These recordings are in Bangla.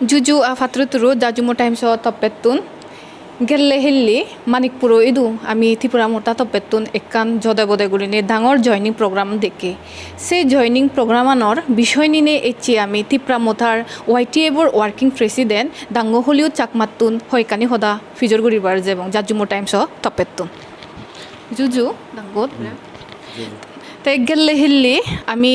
Juju a fatruturu jajumo times o topetun gelle hilli manikpuro idu আমি ত্রিপুরা মোটা তপেতুন একান জদে বদে গুলিনে ডাঙর জয়নিং প্রোগ্রাম দেখে সেই জয়নিং প্রোগ্রামানর বিষয় নিনে এচি আমি ত্রিপুরা মোটার ওয়াইটিএবর ওয়ার্কিং প্রেসিডেন্ট ডাঙ্গো হলিউ চাকমাতুন হয়কানি হদা ফিজরগুড়ি বার এবং জাজুমো টাইমস তপেতুন জুজু ডাঙ্গো তাই গেলে হিল্লি আমি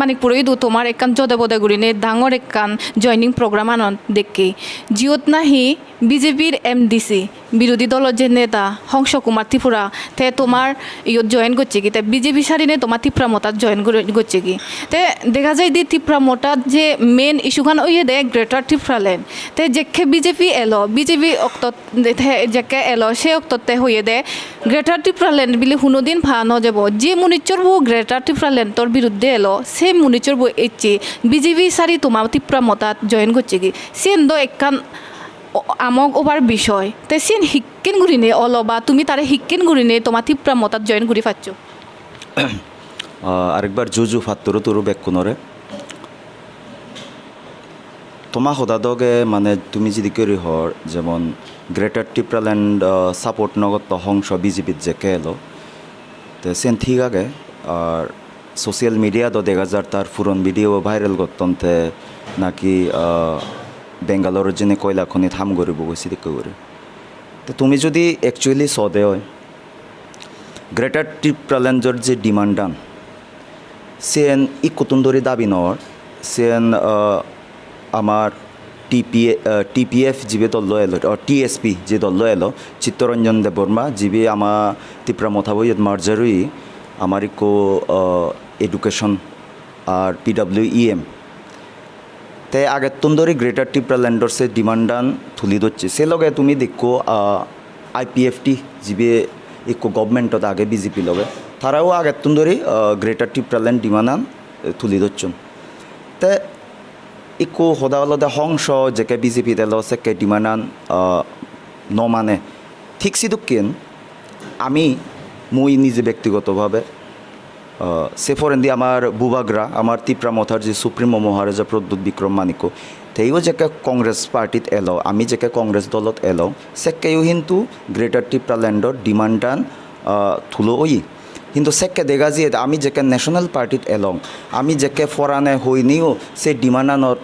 মানিকপুর ইদু তোমার একান জদে বদে গুলিনে ডাঙর একান জয়নিং প্রোগ্রাম আনন দেখে জিওত নাহি বিজেপির এমডিসি বিরোধী দলের যে নেতা হংস কুমার ত্রিপুরা তে তোমার ইয়ত জয়েন করছে কি তে বিজেপি সারিনে তোমার ত্রিপুরা মোটাত জয়েন করছে কি তে দেখা যায় দি ত্রিপুরা মোটাত যে মেন ইস্যুখান ওইয়ে দে গ্রেটার ত্রিপুরা ল্যান্ড তে যেকে বিজেপি এলো বিজেপি অক্তত যেকে এলো সেই অক্ততে হইয়ে দে গ্রেটার ত্রিপুরা ল্যান্ড বিলি হুনোদিন ভানো যাব যে মুনিচর বউ গ্রেটার ত্রিপুরা ল্যান্ডর বিরুদ্ধে এলো সেই মুনিচর বউ এচে বিজেপি সারি তোমার ত্রিপুরা মোটাত জয়েন করছে কি সেন দো একখান আমক ওভার বিষয় তে সিন হিক্কেন গুরিনে অলবা তুমি তারে হিক্কেন গুরিনে তোমার ত্রিপুরা মতাত জয়েন করি পাচ্ছ আরেকবার জুজু ফাত্তরো তোর বেকুনরে তোমা সদাদগে মানে তুমি যদি করি হর যেমন greater Tripura land support নগত Hansa বিজেপিত যে এলো তো সেন ঠিক আগে আর সোশ্যাল মিডিয়া তো দেখা যার তার ফুরন ভিডিও ভাইরাল করতে নাকি বেঙ্গালোরের জন্য কয়লা খনি থাম কৰিব গৈছে দেখে করে তো তুমি যদি একচুয়ালি সদে হয় গ্রেটার ত্রিপুরা ল্যান্ডর যে ডিমান্ডান সেন ই কতুন্দরি দাবি নর সেন আমার টিপিএফ যিবি দল এলো টিএসপি যে দল এলো চিত্তরঞ্জন দেববর্মা যিবি আমার ত্রিপুরা মোথাবই মার্জারই আমার ইকো এডুকেশন আর PWEM তে আগের তুন্দরি গ্রেটার ত্রিপুরা ল্যান্ডর সে ডিমান্ডান তুলি ধরছে সে লগে তুমি দেখো IPFT যিবি ইকো গভর্নমেন্টত আগে বিজেপি লগে তারাও আগের তুন্দরি গ্রেটার ত্রিপুরা ল্যান্ড ডিমান্ডান তুলি ধরছেন তে ইকো সদা আলাদা হংস যেকে বিজেপি তেলো সেকে ডিমান্ডান নমানে ঠিক সিদুকেন আমি মই নিজে ব্যক্তিগতভাবে সে ফরেন্দি আমার বুবাগ্রা আমার ত্রিপুরা মথার যে সুপ্রিমো মহারাজা প্রদ্যুৎ বিক্রম মানিকো তেও যেকে কংগ্রেস পার্টিত এলো আমি যেকে কংগ্রেস দলত এলো সেকেও কিন্তু গ্রেটার ত্রিপুরা ল্যান্ডর ডিমান্ডান থুলো ওই কিন্তু সেকে দেখা যায় আমি যেকে ন্যাশনাল পার্টিত এলং আমি যেকে ফরানে হইনিও সে ডিমান্ডানত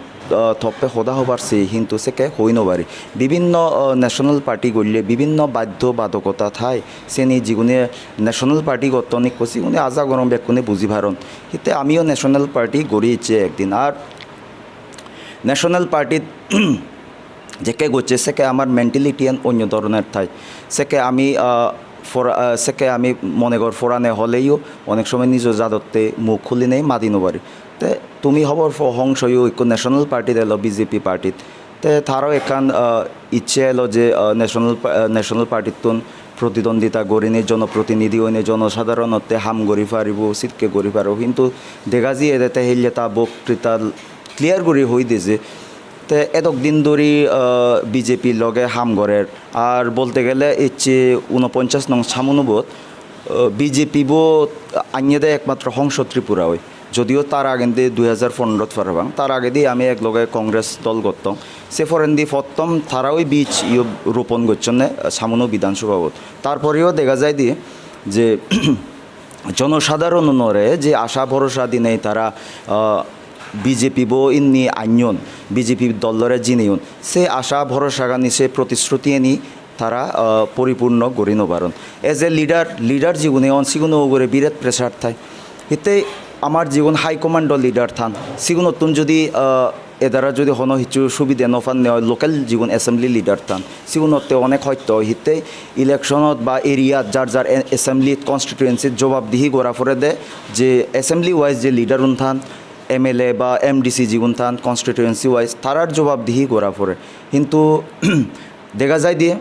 থপে সদা হবার সে কিন্তু সেকে হই নবারি বিভিন্ন ন্যাশনাল পার্টি গড়লে বিভিন্ন বাধ্যবাধকতা থাই সেনি যিগুনে ন্যাশনাল পার্টি গতনিক কষি উনি আজা গরম বেকুনে বুঝি ভারণ হিতে আমিও ন্যাশনাল পার্টি গড়িয়েছে একদিন আর ন্যাশনাল পার্টিত যেকে গচ্ছে সেকে আমার মেন্টালিটি অন্য ধরনের থাই সেকে আমি সেকে আমি মনে কর ফোরানে হলেও অনেক সময় নিজ জাদতে মুখ খুলি নেই মাদি নবারি তে তুমি হবর হংসই ঐক্য ন্যাশনাল পার্টিত এলো বিজেপি পার্টিত তে তারও এখান ইচ্ছে এলো যে ন্যাশনাল পার্টিতুন প্রতিদ্বন্দ্বিতা গড়িনি জনপ্রতিনিধি হইনি জনসাধারণতে হাম গড়ি পারিব সিটকে গড়ি পারব কিন্তু দেখা যায় এতে হেললে তা বক্তৃতা ক্লিয়ার করি হই দিয়েছে তে এতক দিন ধরে বিজেপির লগে হাম গড়ের আর বলতে গেলে ইচ্ছে 49 নং ছামনুবোধ বিজেপি বোধ আনিয়ে দেয় একমাত্র হংস ত্রিপুরা হয় যদিও তার আগে দিয়ে 2015 ফারবাং তার আগে দিয়ে আমি এক লগে কংগ্রেস দল করতাম সে ফরেন দিয়ে প্রথম তারাওই বীজ রোপণ করছেন সামনো বিধানসভা ভোট তারপরেও দেখা যায় দিয়ে যে জনসাধারণরে যে আশা ভরসা দিনে তারা বিজেপি বো ইন্নি আইন বিজেপি দলরে জিনিয়ন সে আশা ভরসা গানি সে প্রতিশ্রুতি এনি তারা পরিপূর্ণ গড়ি নবারণ এজ এ লিডার জীবনে অনসিগুনো করে বিরাট প্রেসার থায় এতে আমার জীবন হাইকমান্ড লিডার থান সিগুনতুন যদি এদারা যদি হন হিচু সুবিধা নফান নেওয়া লোকাল জীবন অ্যাসেম্বলি লিডার থান সিগুনতে অনেক হয়তো হিতে ইলেকশনত বা এরিয়াত যার যার অ্যাসেম্বলি কনস্টিটুয়েন্সির জবাবদিহি করা পরে দে যে অ্যাসেম্বলি ওয়াইজ যে লিডার থান MLA বা MDC জীবন থান কনস্টিটুয়েন্সি ওয়াইজ তারার জবাবদিহি করা পরে কিন্তু দেখা যায় দিয়ে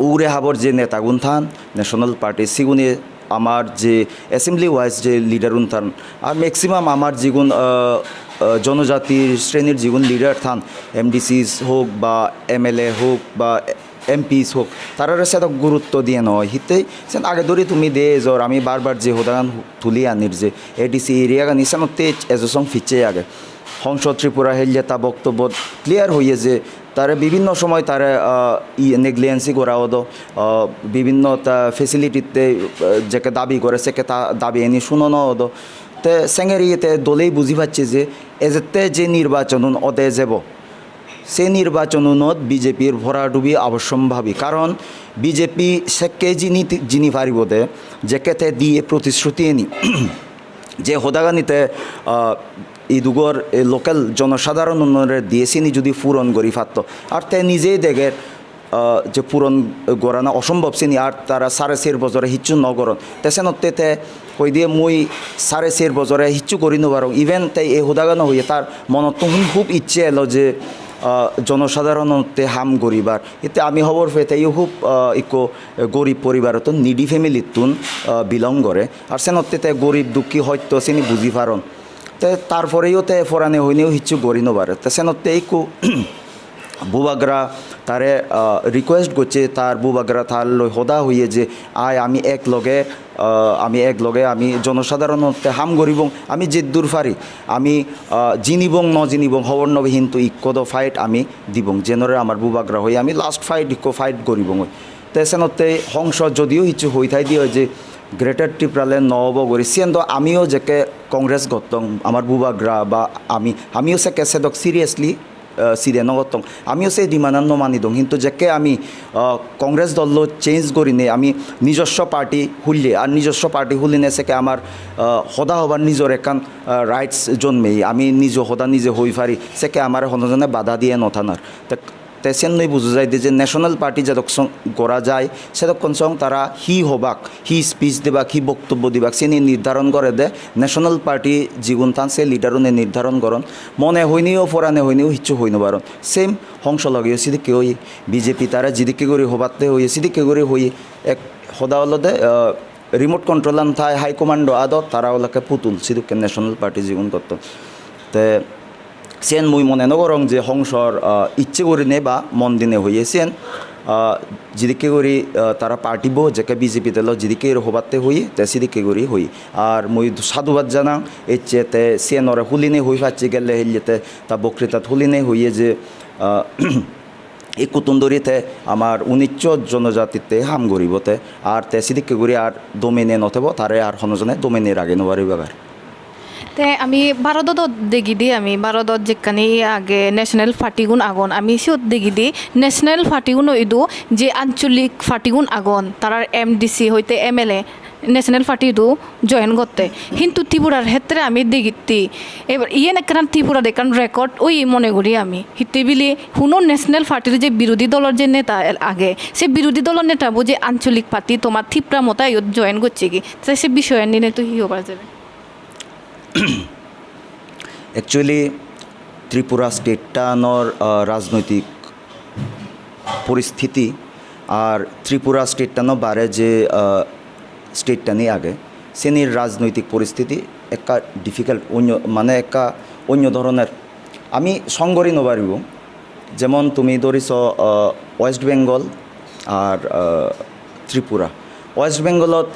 উড়ে হাবর যে নেতাগুন থান ন্যাশনাল পার্টি সিগুনে আমার যে অ্যাসেম্বলি ওয়াইজ যে লিডার থান আর ম্যাক্সিমাম আমার যেগুন জনজাতির শ্রেণীর যেগুন লিডার থান MDCs হোক বা MLA হোক বা MPs হোক তারা সাথে গুরুত্ব দিয়ে নয় হিতে সেন আগে ধরে তুমি দে জ্বর আমি বারবার যে হোদাগান তুলি আনির যে ADC এরিয়া গান ইসানতে এজসং ফিচে আগে সংসদ ত্রিপুরা হেললে তা বক্তব্য ক্লিয়ার হইয়ে যে তারা বিভিন্ন সময় তারা নেগলিয়েন্সি করা হতো বিভিন্ন তা ফেসিলিটিতে যাকে দাবি করে সেকে তা দাবি এনে শুনানো হতো তে সেঙ্গেরিতে দলেই বুঝি পাচ্ছে যে এজেতে যে নির্বাচন অদে যাব সেই নির্বাচনত বিজেপির ভরাডুবি অবশ্যম্ভাবী কারণ বিজেপি সেকে যিনি পারিব দে যেকে দিয়ে প্রতিশ্রুতি এনি যে হোদাগানিতে এই দুগর লোকাল জনসাধারণের দিয়েছিনি যদি পূরণ করি ফাত আর তে নিজেই দেখে যে পূরণ করানো অসম্ভব চিনি আর তারা 4.5 বছরে হিচ্ছু নগরণ তেসেনতে তে কই দিয়ে মই 4.5 বছরে হিচ্ছু করি নবারং ইভেন তাই এই হোদাগানো হইয়ে তার মনত খুব ইচ্ছে এলো যে জনসাধারণতে হাম গরিবার এতে আমি খবর পেতে খুব ইকো গরিব পরিবারত নিডি ফ্যামিলিতুন বিলং করে আর সেনতে তে গরিব দুঃখী হয়তো চিনি বুঝি পারন তে তারপরেও তে ফরানে হইনেও হিচ্ছু গড়ি নবারে তে সেনতে ইকো বুবাগরা তারে রিকোয়েস্ট করছে তার বুবাগরা তার লই সদা হইয়ে যে আমি একলগে আমি জনসাধারণতে হাম গরিব আমি যে দূর ফারি আমি জিনিবং ন জিনিবং খবর নবে কিন্তু ইকদ ফাইট আমি দিবং যেনরে আমার বুবাগরা হয়ে আমি লাস্ট ফাইট গরিব তে সেনতে সংসদ যদিও কিছু হই থাই দিয়ে যে গ্রেটার ত্রিপুরালে নব গরি সিয়েন আমিও যেকে কংগ্রেস গতং আমার বুবাগরা বা আমিও সে কেসেদক সিরিয়াসলি সিরিয়া নগতং আমিও সেই ডিমান্ড নমানি দং কিন্তু যেকে আমি কংগ্রেস দল চেঞ্জ করি নে আমি নিজস্ব পার্টি হুললে আর নিজস্ব পার্টি হুলিনে সেকে আমার সদা হবার নিজের একান রাইটস জন্মেই আমি সদা নিজে হই পারি সেকে আমার সনজনে বাধা দিয়ে নথানার তেসেন নই বুঝা যায় যে ন্যাশনাল পার্টি যেদক করা যায় সেদক্ষণ সং তারা হি স্পিচ দিবাক হি বক্তব্য দিবাক সে নির্ধারণ করে দে ন্যাশনাল পার্টি জীবন থান সে লিডারনে নির্ধারণ করন মনে হইনিও ফরানে হইনিও হিচ্ছু হইন পারন সেম হংস লগে সিদিকে হই বিজেপি তারা যেদিকে করে হবাতে হই সিদিকে করে হই এক সদা হলদে রিমোট কন্ট্রোলান থাই হাইকমান্ডো আদত তারা ওলাকে পুতুল সিদিকে ন্যাশনাল পার্টি জীবন করত তে সেন মুই মনে নগরং যে সংসর ইচ্ছে করে নে বা মন দিনে হইয়ে সেন যেদিকে করি তারা পার্টিব যেকে বিজেপি তেল যেদিকে হবাতে হই তে সেদিকে করি হই আর মুই সাধুবাদ জানাং এতে সেনরে হুলিনে হই পাচ্ছি গেলে হেলিয়েতে তা বক্তৃতাত হুলিনে হইয়ে যে এই কুতুন্দরিতে আমার 19 জনজাতিতে হাম গরিবতে আর তে সেদিকে করি আর দোমেনে নথেব তারে আর হনজনে দোমেনের আগে নবারি বাগার তে আমি ভারতত দেখি দি আমি ভারতত যেখানে আগে ন্যাশনাল পার্টিগুন আগন আমি সিওত দেখি দি ন্যাশনাল পার্টিগুন ইদু যে আঞ্চলিক পার্টিগুন আগন তারার MDC হইতে MLA ন্যাশনাল পার্টিটো জয়েন করতে কিন্তু ত্রিপুরার ক্ষেত্রে আমি দেখিতি এবার ইয়ে একখান ত্রিপুরা দেখান রেকর্ড ওই মনে করি আমি হিতে বিলি শুনো ন্যাশনাল পার্টির যে বিরোধী দলের যে নেতা আগে সে বিরোধী দলের নেতা যে আঞ্চলিক পার্টি তোমার ত্রিপুরা মতো জয়েন করছে কি সে বিষয় নিয়ে তো হিও পারা যাবে একচুয়ালি ত্রিপুরা স্টেটটানোর রাজনৈতিক পরিস্থিতি আর ত্রিপুরা স্টেটটানো বারে যে স্টেটটানি আগে সেনির রাজনৈতিক পরিস্থিতি একটা ডিফিকাল্ট অন্য ধরনের আমি সংগরি নবারিব যেমন তুমি ধরিস ওয়েস্ট বেঙ্গল আর ত্রিপুরা ওয়েস্ট বেঙ্গলত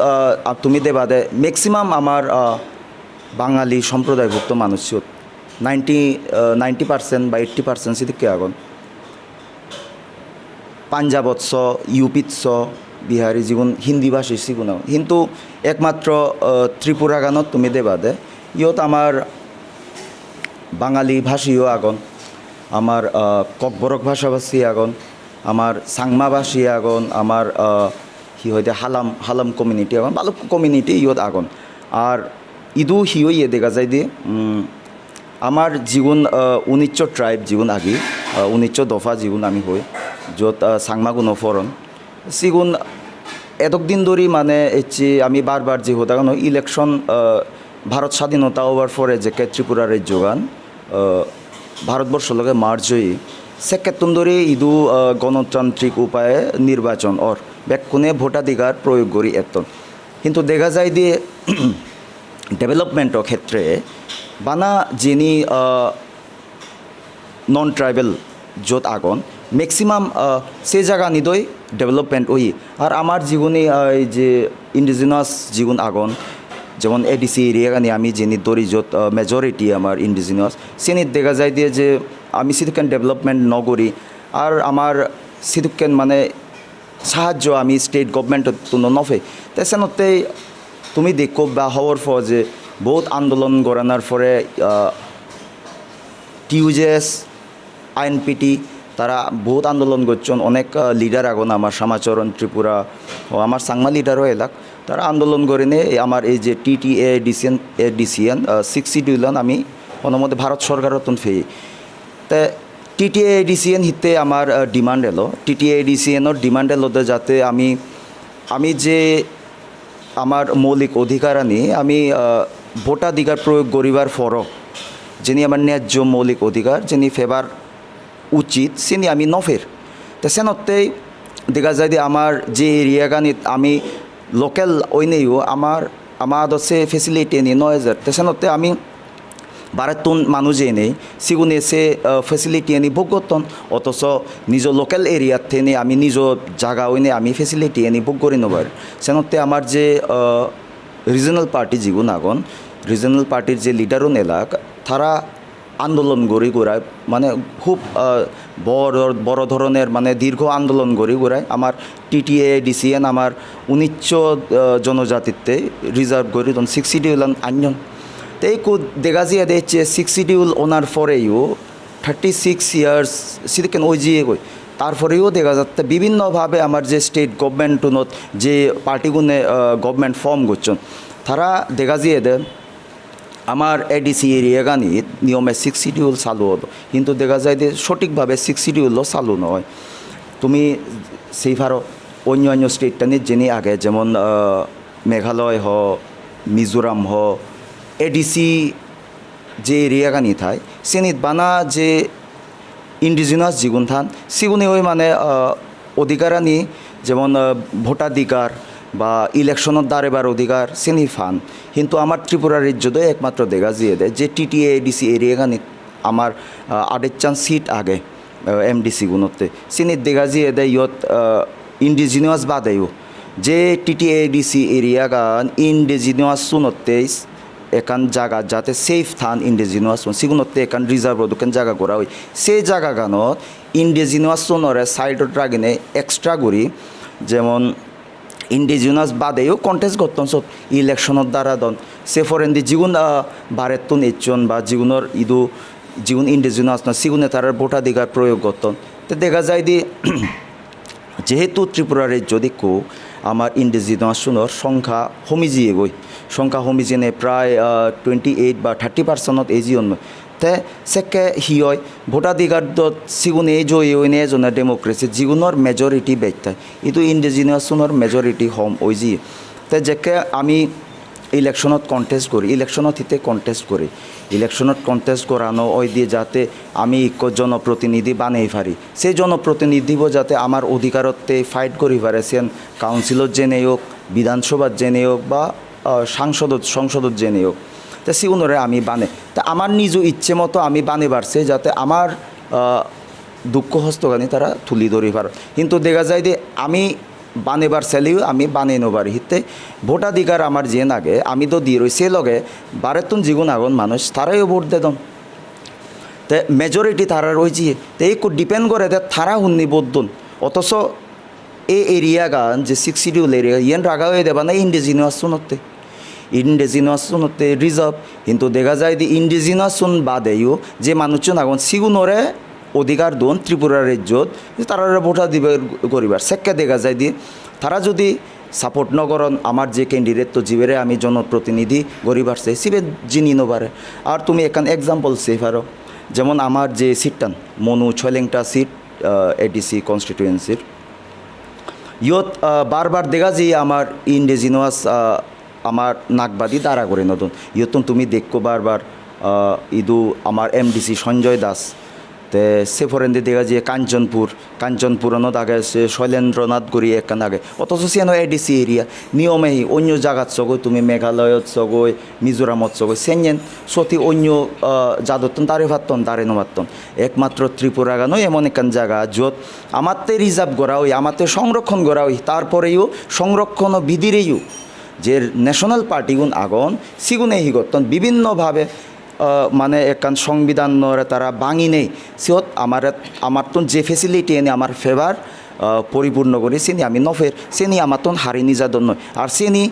তুমি দেবাদে ম্যাক্সিমাম আমার বাঙালি সম্প্রদায়ভুক্ত মানুষ 90% বা 80% সেদিকে আগুন পাঞ্জাবৎস ইউপিৎস বিহারি জীবন হিন্দি ভাষী সিগুন কিন্তু একমাত্র ত্রিপুরা গানত তুমি দেবাদে ইয়ত আমার বাঙালি ভাষীও আগন আমার ককবরক ভাষাভাষী আগন আমার সাংমা ভাষী আগন আমার হইতে হালাম কমিউনিটি আগন ভালো কমিউনিটি ইয়ত আগন আর ইদু হিও ইয়ে দেখা যায় দিয়ে আমার জীবন 19 ট্রাইব জীবন আগে 19 দফা জীবন আমি হই যত সাংমাগুন ফরন সিগুন এতক দিন ধরে মানে এসে আমি বারবার যে হতা কেন ইলেকশন ভারত স্বাধীনতা হওয়ার পরে যে ত্রিপুরার যোগান ভারতবর্ষ লগে মার্চ হয়ে সেক্ষেত্রে ধরে ইদু গণতান্ত্রিক উপায়ে নির্বাচন ওর ব্যাকুনে ভোটাধিকার প্রয়োগ করি এত কিন্তু দেখা যায় দিয়ে ডেভেলপমেন্টের ক্ষেত্রে বানা যিনি নন ট্রাইবেল যত আগন ম্যাক্সিমাম সে জায়গা নিদই ডেভেলপমেন্ট ওই আর আমার জীবনে যে ইন্ডিজিনাস জীবন আগন যেমন এডিসি এরিয়া গানি আমি যিনি দরি য'ত মেজরিটি আমার ইন্ডিজিনিয়াস সেনিত দেখা যায় দিয়ে যে আমি সিধুকেন ডেভেলপমেন্ট নগরী আর আমার সিধুকেন মানে সাহায্য আমি স্টেট গভর্নমেন্টত নফে তাই সেনতে তুমি দেখো বা হওয়ার ফ যে বহুত আন্দোলন গড়ানোর পরে টিউজেস আইএনপিটি তারা বহুত আন্দোলন করছেন অনেক লিডার আগুন আমার শ্যামাচরণ ত্রিপুরা ও আমার সাংমা লিডারও এলাক তারা আন্দোলন করে নিয়ে আমার এই যে টিটিএ ডিসিএন 60 ডিউলন আমি মধ্যে ভারত সরকারের তন ফেই তা টিটিএ ডিসিএন হিতে আমার ডিমান্ড এলো টিটিএ ডিসিএনের ডিমান্ড এলো যাতে আমি যে আমার মৌলিক অধিকার আনি আমি ভোটাধিকার প্রয়োগ করিবার ফর যিনি আমার ন্যায্য মৌলিক অধিকার যিনি ফেবার উচিত সিনি আমি নফের তো সেনতেই দেখা যায় যে আমার যে এরিয়া গানিত আমি লোকাল ওইনেও আমার হচ্ছে ফেসিলিটি নিয়ে 9000 তো সেনতে আমি ভারতন মানুষ নেই সিগুনে সে ফেসিলিটি এনে ভোগ করতন অথচ নিজ লোকাল এরিয়ার থেকে আমি নিজ জায়গা ওইনে আমি ফেসিলিটি এনে ভোগ করি নেবার সেনতে আমার যে রিজনাল পার্টি যেগুন আগন রিজনাল পার্টির যে লিডারন এলাক তারা আন্দোলন গড়ি গোড়ায় মানে খুব বড় ধরনের মানে দীর্ঘ আন্দোলন গড়ি গোড়ায় আমার টিটিএ ডিসিএন আমার 19 জনজাতিতে রিজার্ভ গড়ি 60 ডিউল আনজন তো এই দেখা যায় দেখছে 60 ডিউল ওনার পরেও 36 ইয়ার্স সিদিকেন ওই জিয়ে গই তারপরেও দেখা যাচ্ছে বিভিন্নভাবে আমার যে স্টেট গভর্নমেন্টনত যে পার্টিগুনে গভর্নমেন্ট ফর্ম করছেন তারা দেখা যায় আমার এডিসি এরিয়া গানিত নিয়মে 60 ডিউল চালু হতো কিন্তু দেখা যায় যে সঠিকভাবে 60 ডিউলও চালু নয় তুমি সেইভারও অন্য স্টেটটানিত যিনি আগে যেমন মেঘালয় হ মিজোরাম হ এডিসি যে এরিয়া গানি থাই সেনিত বানা যে ইন্ডিজিনাস যেগুন থান সেগুনি ওই মানে অধিকার আনি যেমন ভোটাধিকার বা ইলেকশনের দাঁড়েবার অধিকার সেনি ফান কিন্তু আমার ত্রিপুরা রাজ্যতে একমাত্র দেখা দিয়ে দেয় যে টিটিএ এডিসি এরিয়া গানি আমার 8 সিট আগে এমডিসি গুণতে সেনি দেখা দিয়ে দেয় ইয়ত ইন্ডিজিনিয়াস বাদেও যে টিটিএ এডিসি এরিয়া গান ইন্ডিজিনিয়াস শুনতে একান জায়গা যাতে সেফ থান ইন্ডিজিনিয়াস সেগুলোতে একান রিজার্ভ দোকান জায়গা করা হয় সেই জায়গা গানত ইন্ডিজিনিয়াস শুনরে সাইডত রাগিনে এক্সট্রা করি যেমন ইন্ডিজিনাস বাদেও কন্টেস্ট করতেন সব ইলেকশনের দ্বারা দন সে ফরেন্দি যিগুন ভারতন ইচ্ছন বা যিগুনের যিগুন ইন্ডিজিনাস না সেগুনে তার ভোটাধিকার প্রয়োগ করতেন তো দেখা যায় দি যেহেতু ত্রিপুরা রাজ্য দেখো আমার ইন্ডিজিনাসনের সংখ্যা কমিজিয়ে গই সংখ্যা কমিজিনে প্রায় 28 বা 30% এজি অন্য তে সেকে হিয় ভোটাধিকার সিগুন এই জনে এজনে ডেমোক্রেসি যিগুনের মেজরিটি বেচতায় কিন্তু ইন্ডিজিনাসনের মেজরিটি হম ওই জি তে যেকে আমি ইলেকশনত কন্টেস্ট করি ইলেকশনত হিতে কন্টেস্ট করি ইলেকশনত কন্টেস্ট করানো ওই দিয়ে যাতে আমি জনপ্রতিনিধি বানাই পারি সেই জনপ্রতিনিধিও যাতে আমার অধিকারতে ফাইট করি পারে সেন কাউন্সিলত জেনে হোক বিধানসভার জেনে হোক বা সংসদত জেনে হোক তা সিগুনরে আমি বানে তা আমার নিজ ইচ্ছে মতো আমি বানে পারছে যাতে আমার দুঃখ হস্তগানি তারা তুলি ধরি পার কিন্তু দেখা যায় যে আমি বানেবার চাইলেও আমি বানিয়ে নেবার হিতে ভোটাধিকার আমার যে নাগে আমি তো দিয়ে রয়েছে লগে বারেতন যিগুন আগন মানুষ তারাইও ভোট দেদন তে মেজরিটি তারা রয়েছে তো এই ডিপেন্ড করে যে তারা হুন্নি বোধন অথচ এই এরিয়া গান যে 60 ডিউল এরিয়া ইয়েন রাগা হয়ে দেবা না ইন্ডিজিনাস শুনতে রিজার্ভ কিন্তু দেখা যায় যে ইন্ডিজিনাস শুন বাদেও যে মানুষজন আগন সিগুনরে অধিকার দন ত্রিপুরা রাজ্যত তারা ভোটা দিবে করিবার সেকে দেখা যায় দিয়ে তারা যদি সাপোর্ট নকরন আমার যে ক্যান্ডিডেট তো জীবেরে আমি জনপ্রতিনিধি গরিবার চাই সিবে জিনি নবারে আর তুমি এখান এক্সাম্পল সে পারো যেমন আমার যে সিটটান মনু ছয়লেংটা সিট এডিসি কনস্টিটুয়েন্সির ইয়ত বারবার দেখা যায় আমার ইন্ডিজিনাস আমার নাকবাদী দাঁড়া করে নতুন ইয়তন তুমি দেখো বারবার ইদু আমার এমডিসি সঞ্জয় দাস তে সে ফরেন্দি দেখা যায় কাঞ্চনপুরনত আগে সে শৈলেন্দ্রনাথ গড়ি একান আগে অথচ সেন এডিসি এরিয়া নিয়মেই অন্য জায়গাত চগৈ তুমি মেঘালয়ত চগৈ মিজোরামত চগৈ সেন সতি অন্য যাদতন তারে ভাবতন তারে নভাবতন একমাত্র ত্রিপুরা গানও এমন একান জায়গা যত আমাতে রিজার্ভ করা হয় আমাতে সংরক্ষণ করা হয় তারপরেও সংরক্ষণ বিধিরেও যে ন্যাশনাল পার্টিগুন আগন সিগুনে হিগতন বিভিন্নভাবে মানে একান সংবিধানরে তারা ভাঙি নেই সিহত আমার তো যে ফেসিলিটি এনে আমার ফেভার পরিপূর্ণ করি সেনি আমি নফের সেনি আমার তো হারি নিজাদন নয় আর সেনি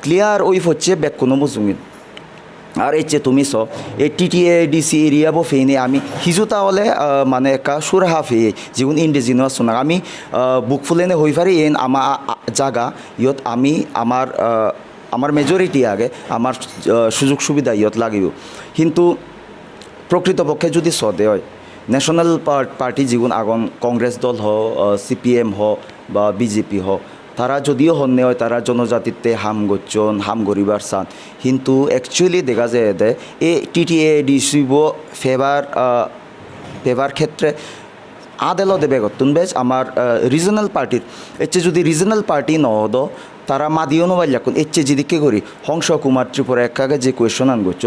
ক্লিয়ার ওইফ হচ্ছে ব্যাক কোনো বুঝুঙিন আর এই যে তুমি স এই টিটিএ ডিসি এরিয়া বো ফেনে আমি হিজু তাহলে মানে একা সুরাহা ফেয়ে যেগুন ইন্ডিজিনাস শোনা আমি বুক ফুলেনে হই পারি এন আমার জায়গা ইয়ত আমি আমার মেজরিটি আগে আমার সুযোগ সুবিধা ইয়ত লাগিব কিন্তু প্রকৃতপক্ষে যদি সদে হয় ন্যাশনাল পার্টি যেগুন আগন কংগ্রেস দল হ সিপিএম হ বা বিজেপি হ তারা যদিও হন্যে হয় তারা জনজাতিতে হাম গচ্ছন হাম গরিবার চান কিন্তু অ্যাকচুয়ালি দেখা যায় দে এই টিটিএ ডিসিব ফেভার ক্ষেত্রে আদেলো দেবে গতুন বেশ আমার রিজনাল পার্টির এর যদি রিজনাল পার্টি নহদ তারা মাদিও নোবাইল এখন এর যেদিকে করি হংস কুমার ত্রিপুরা একাগে যে কোয়েশন আন গচ্ছ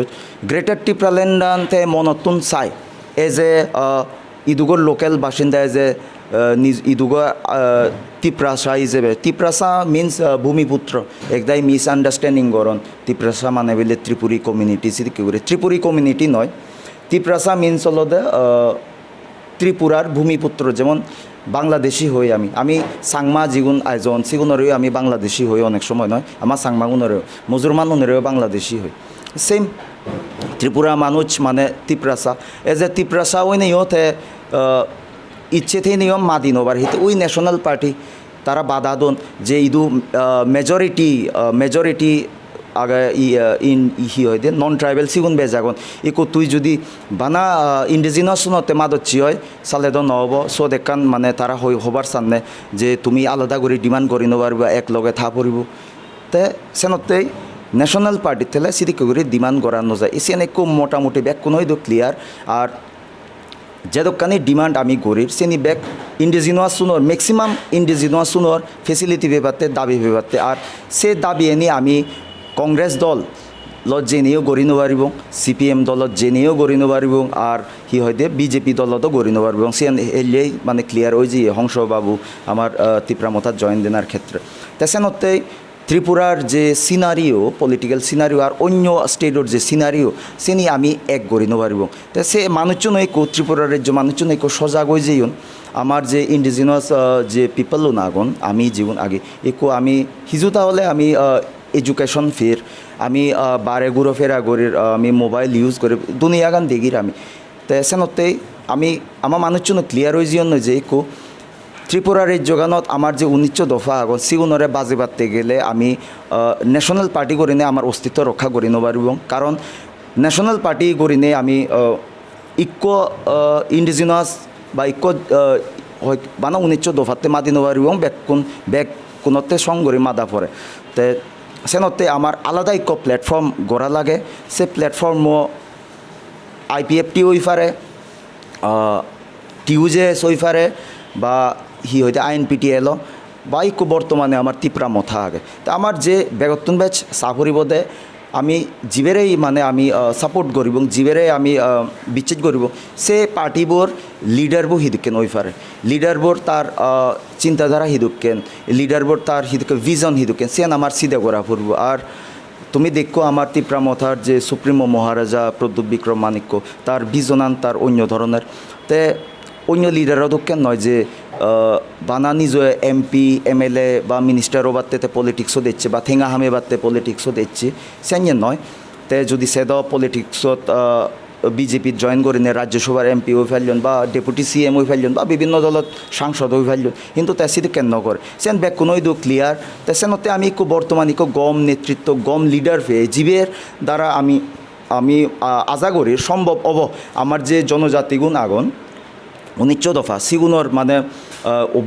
গ্রেটার টিপ্রাল্যান্ডান্তে মনতুন চাই এজ এ ইদুগর লোকাল বাসিন্দা এজ এ ইদুগর তিপ্রাসা হিসেবে Tiprasa means ভূমিপুত্র একদাই miss understanding গরন Tiprasa মানে বলে ত্রিপুরী কমিউনিটি সেদিকে করে ত্রিপুরী কমিউনিটি নয় তিপ্রাসা মিন্স হল ত্রিপুরার ভূমিপুত্র যেমন বাংলাদেশি হই আমি সাংমা যেগুন আয়োজন সেগুনেরও আমি বাংলাদেশি হই অনেক সময় নয় আমার সাংমাগুনেরও মুসলমানেরও বাংলাদেশি হই সেম ত্রিপুরা মানুষ মানে তিপ্রাসা এজ এ তিপ্রাসা ওই নেই হতে ইচ্ছে থেকে নিয়ম মাদিন ওবার হিতে ওই ন্যাশনাল পার্টি তারা বাধা দন যে ইদু মেজরিটি আগে হি হয় দে নন ট্রাইবেল সিগুন বেজাগন ইকো তুই যদি বানা ইন্ডিজিনাস শুনতে মাদচ্ছি হয় চালে দ নহব সো দেখান মানে তারা হবার সামনে যে তুমি আলাদা করে ডিমান্ড করি নবারবা এক লগে থা পড়ব তে সেনতেই ন্যাশনাল পার্টি থেলে সিদিকে করে ডিমান্ড করানো যায় এসে একটু মোটামুটি ব্যাক কোনো ক্লিয়ার আর যে দোকানে ডিমান্ড আমি গরির সেনি ব্যাক ইন্ডিজিনাস শুনোর ম্যাক্সিমাম ইন্ডিজিনাস শুনোর ফেসিলিটি বেবাতে দাবি বেবাতে আর সে দাবি এনে আমি কংগ্রেস দল জেনেও গড়ি নবারিব সিপিএম দলত জেনেও গড়ি নবারিব আর হি হয়তো বিজেপি দলতো গড়ি নবারিব সে এলেই মানে ক্লিয়ার ওই যে হংসবাবু আমার তিপ্রামথার জয়েন দেনার ক্ষেত্রে তেসেনতে ত্রিপুরার যে সিনারিও পলিটিক্যাল সিনারিও আর অন্য স্টেটের যে সিনারিও সেনি আমি এক গড়ি নবারিব তা সে মানুষজন ঐক্য ত্রিপুরার রাজ্য মানুষজন ঐক্য সজাগ হয়ে যেইন আমার যে ইন্ডিজিনাস যে পিপলও নাগন আমি জীবন আগে একো আমি হিজু তাহলে আমি এডুকেশন ফের আমি বারে ঘুরো ফেরা গরির আমি মোবাইল ইউজ করে দুনিয়া গান দেখির আমি তো সেনতে আমি আমার মানুষজন ক্লিয়ার হয়ে যেন যে একো ত্রিপুরার এই যোগানত আমার যে 19 দফা আগন সিগুনরে বাজে বাড়তে গেলে আমি ন্যাশনাল পার্টি করি নিয়ে আমার অস্তিত্ব রক্ষা করি নবারিব কারণ ন্যাশনাল পার্টি করি নিয়ে আমি ইকো ইন্ডিজিনাস বা ইকো বানা 19 দফাতে মাদি নবারিব ব্যাক কোনতে সংগরি মাদা পড়ে তো সেনতে আমার আলাদা ইকো প্ল্যাটফর্ম গড়া লাগে সে প্ল্যাটফর্মও আইপিএফটি হই পারে টিউজেএস হই পারে বা হি হইতে আইএনপিটিএল বা ইকো বর্তমানে আমার তিপ্রা মথা আগে তা আমার যে বেগতুন ব্যাচ চাকরিবদে আমি জীবেরেই মানে আমি সাপোর্ট করিব জীবেরে আমি বিচ্ছেদ করিব সে পার্টিবোর লিডারবো হিদুকেন ওই পারে লিডারবোর তার চিন্তাধারা হিদুকেন লিডারবোর তার হিদুকে ভিজন হিদুকেন সেন আমার সিধা করা পড়ব আর তুমি দেখো আমার তিপ্রামথার যে সুপ্রিমো মহারাজা প্রদ্যুৎ বিক্রম মাণিক্য তার ভিজনান তার অন্য ধরনের তে অন্য লিডারও দক্ষেন নয় যে বানা নিজ এমপি এমএলএ বা মিনিস্টারও বাত্তে পলিটিক্সও দিচ্ছে বা ঠেঙা হামে বাত্তে পলিটিক্সও দিচ্ছে সেন নয় তে যদি সেদ পলিটিক্সত বিজেপির জয়েন করে নিয়ে রাজ্যসভার এমপি হয়ে ফেললেন বা ডেপুটি সিএম হয়ে ফেললেন বা বিভিন্ন দলত সাংসদ হয়ে ফেললেন কিন্তু তা সিধু কেন করে সেন ব্যাক কোনোই দু ক্লিয়ার তে সেনতে আমি একটু বর্তমান একটু গম নেতৃত্ব গম লিডার পেয়ে জীবের দ্বারা আমি আশা করি সম্ভব অব আমার যে জনজাতিগুণ আগন 19 দফা সিগুনোর মানে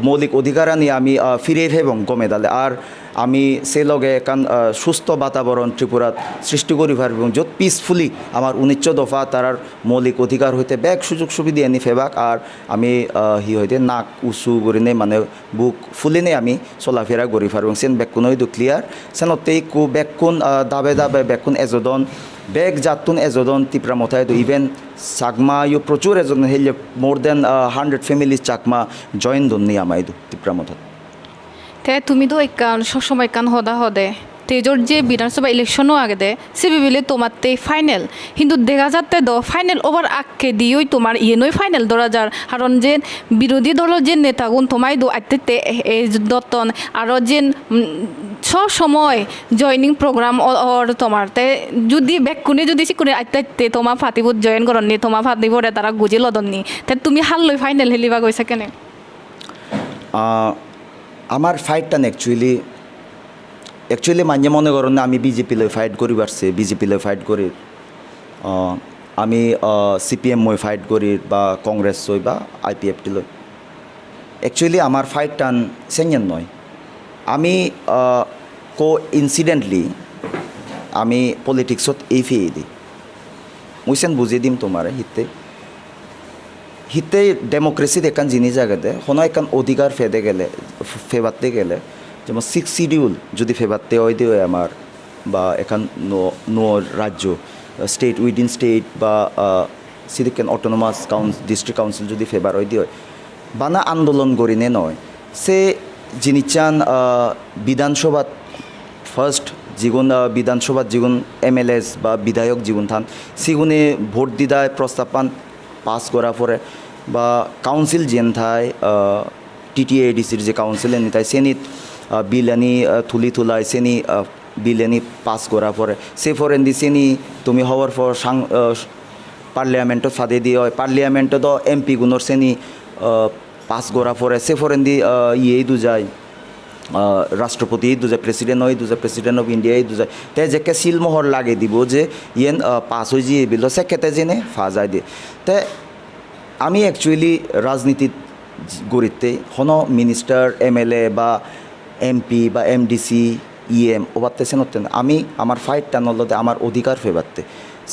মৌলিক অধিকার নিয়ে আমি ফিরে এবং গমে দালে আর আমি সে লগে কান সুস্থ বাতাবরণ ত্রিপুরাত সৃষ্টি করি পারব এবং যত পিসফুলি আমার 19 দফা তার মৌলিক অধিকার হইতে ব্যাক সুযোগ সুবিধা আনি ফেবাক আর আমি হি হইতে নাক উঁচু করে নে মানে বুক ফুলে নে আমি চলাফেরা করি পারব সেন বেকুন হইতো ক্লিয়ার সেনতেই কু বেকুন দাবে বেকুন এজদন বেগ জাতুন এজদন তিপ্রা মথায় ইভেন চাকমা ইউ প্রচুর এজন হেলে মোর দেন 100 ফ্যামিলিজ চাকমা জয়েন দন নি আমাইদু তিপ্রা মথাত তে তুমি তো সবসময় কান হদা হদে তেজর যে বিধানসভা ইলেকশনও আগে দে সে বিবিলে তোমারতে ফাইনাল কিন্তু দেখা যাতে দ ফাইনাল ওভার আগে দিয়েই তোমার নই ফাইনাল ধরা যার কারণ যে বিরোধী দলের যে নেতাগুন তোমায় দো আইতে এই দত্তন আরও যে সব সময় জয়নিং প্রোগ্রাম ওর তোমারতে যদি বেকুনে যদি সিকুনে আইতে তোমার ফাতিবুত জয়েন করনি তোমার ফাতিবরে তারা গুজি লদননি তে তুমি হাল লই ফাইনাল হেলিবা গৈছে কেনে আমার ফাইটটা একচুয়ালি মাঝে মনে করেন না আমি বিজেপি লই ফাইট করি পারছি বিজেপি লই ফাইট করি আমি সিপিএম মই ফাইট করি বা কংগ্রেস লই বা আইপিএফটি লই একচুয়ালি আমার ফাইট টান সেঞ্জেন নয় আমি ইনসিডেন্টলি আমি পলিটিক্সত এই ফিয়ে দিই মুইসেন বুঝিয়ে দিম তোমারে হিতে ডেমোক্রেসিত একান জিনিস জায়গাতে কোনো একান অধিকার ফেবাতে গেলে যেমন 6 শিডিউল যদি ফেবাতে হয় দিয়ে আমার বা এখান নো রাজ্য স্টেট উইদিন স্টেট বা সিদিকেন অটোনোমাস ডিস্ট্রিক্ট কাউন্সিল যদি ফেবার হয় দিয়ে বানা আন্দোলন করিনে নয় সে জিনিস বিধানসভাত ফার্স্ট যিগুন বিধানসভাত যিগুন এমএলএস বা বিধায়ক যিগুন থান সিগুনে ভোট দিদায় প্রস্তাব পান পাস করা পরে বা কাউন্সিল যেন থায় টিটিএডিসির যে কাউন্সিল এনে তাই সেনিত বিল আনি তুলি তুলাই সেনি বিল আনি পাস করা পরে সে ফরেন্দি সেনি তুমি হওয়ার পর পার্লিয়ামেন্টত ফাদে দিয়ে হয় পার্লিয়ামেন্টত এমপি গুণর সেনি পাস করা পরে সে ফরেন্দি দু যায় রাষ্ট্রপতি দুজায় প্রেসিডেন্ট হয় দুজায় প্রেসিডেন্ট অফ ইন্ডিয়া দুজায় তে যেকে সিলমোহর লাগে দিব যে ইয়েন পাস হয়ে যে বিল সে খেতে জেনে ফাজায় দিয়ে তে আমি অ্যাকচুয়ালি রাজনীতিত গড়িতে কোনো মিনিস্টার এমএলএ বা এমপি বা এমডিসি ইএম ওবারতে সেন আমি আমার ফাইটটা নলতে আমার অধিকার ফেবারতে